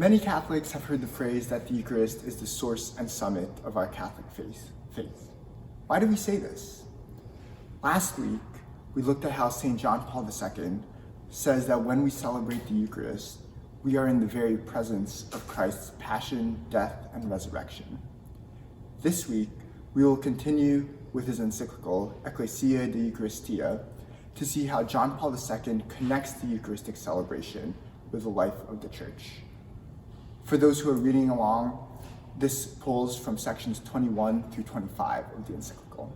Many Catholics have heard the phrase that the Eucharist is the source and summit of our Catholic faith. Why do we say this? Last week, we looked at how St. John Paul II says that when we celebrate the Eucharist, we are in the very presence of Christ's passion, death, and resurrection. This week, we will continue with his encyclical, Ecclesia de Eucharistia, to see how John Paul II connects the Eucharistic celebration with the life of the Church. For those who are reading along, this pulls from sections 21 through 25 of the encyclical.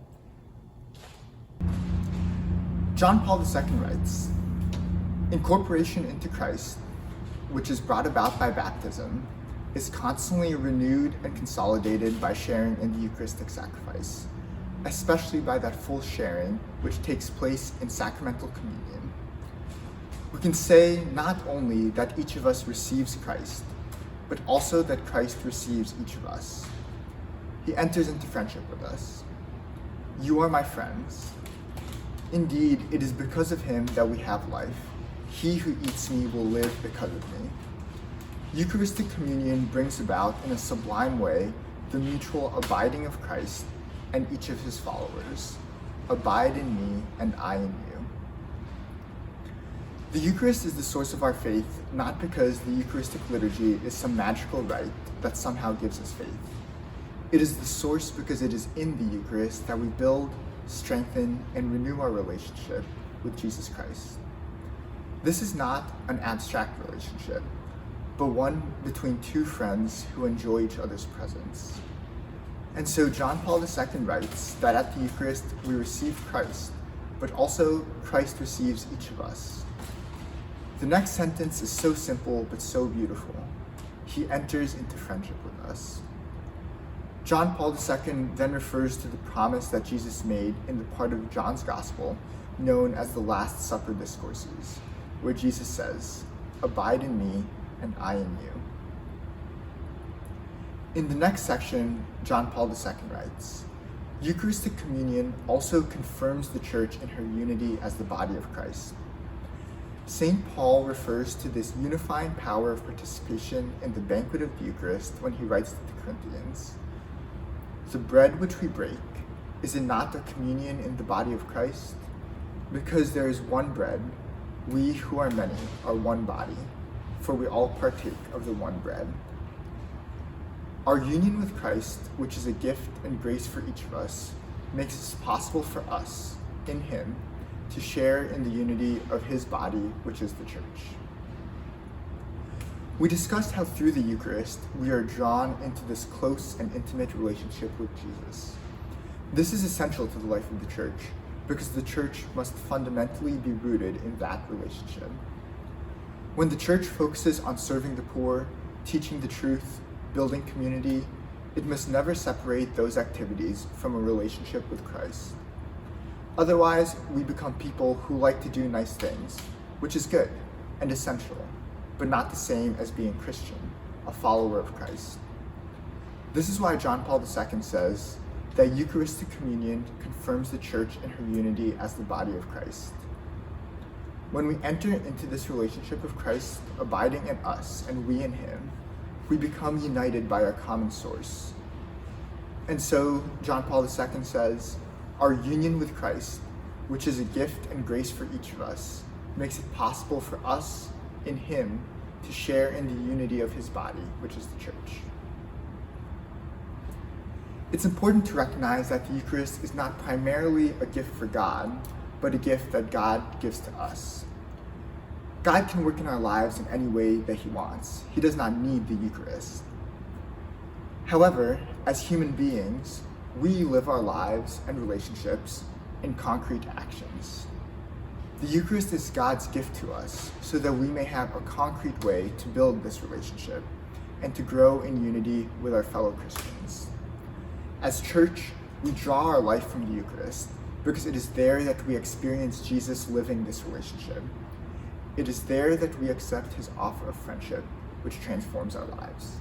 John Paul II writes, "Incorporation into Christ, which is brought about by baptism, is constantly renewed and consolidated by sharing in the Eucharistic sacrifice, especially by that full sharing which takes place in sacramental communion. We can say not only that each of us receives Christ, but also that Christ receives each of us. He enters into friendship with us. You are my friends. Indeed, it is because of him that we have life. He who eats me will live because of me." Eucharistic communion brings about in a sublime way the mutual abiding of Christ and each of his followers. Abide in me and I in you. The Eucharist is the source of our faith, not because the Eucharistic liturgy is some magical rite that somehow gives us faith. It is the source because it is in the Eucharist that we build, strengthen, and renew our relationship with Jesus Christ. This is not an abstract relationship, but one between two friends who enjoy each other's presence. And so John Paul II writes that at the Eucharist we receive Christ, but also Christ receives each of us. The next sentence is so simple but so beautiful. He enters into friendship with us. John Paul II then refers to the promise that Jesus made in the part of John's Gospel known as the Last Supper Discourses, where Jesus says, "Abide in me and I in you." In the next section, John Paul II writes, "Eucharistic communion also confirms the Church in her unity as the body of Christ." St. Paul refers to this unifying power of participation in the banquet of the Eucharist when he writes to the Corinthians, "The bread which we break, is it not a communion in the body of Christ? Because there is one bread, we who are many are one body, for we all partake of the one bread." Our union with Christ, which is a gift and grace for each of us, makes it possible for us, in him, to share in the unity of his body, which is the Church. We discussed how through the Eucharist, we are drawn into this close and intimate relationship with Jesus. This is essential to the life of the Church, because the Church must fundamentally be rooted in that relationship. When the Church focuses on serving the poor, teaching the truth, building community, it must never separate those activities from a relationship with Christ. Otherwise, we become people who like to do nice things, which is good and essential, but not the same as being Christian, a follower of Christ. This is why John Paul II says that Eucharistic communion confirms the Church in her unity as the body of Christ. When we enter into this relationship of Christ abiding in us and we in him, we become united by our common source. And so, John Paul II says, our union with Christ, which is a gift and grace for each of us, makes it possible for us, in him, to share in the unity of his body, which is the Church. It's important to recognize that the Eucharist is not primarily a gift for God, but a gift that God gives to us. God can work in our lives in any way that he wants. He does not need the Eucharist. However, as human beings, we live our lives and relationships in concrete actions. The Eucharist is God's gift to us so that we may have a concrete way to build this relationship and to grow in unity with our fellow Christians. As Church, we draw our life from the Eucharist because it is there that we experience Jesus living this relationship. It is there that we accept his offer of friendship, which transforms our lives.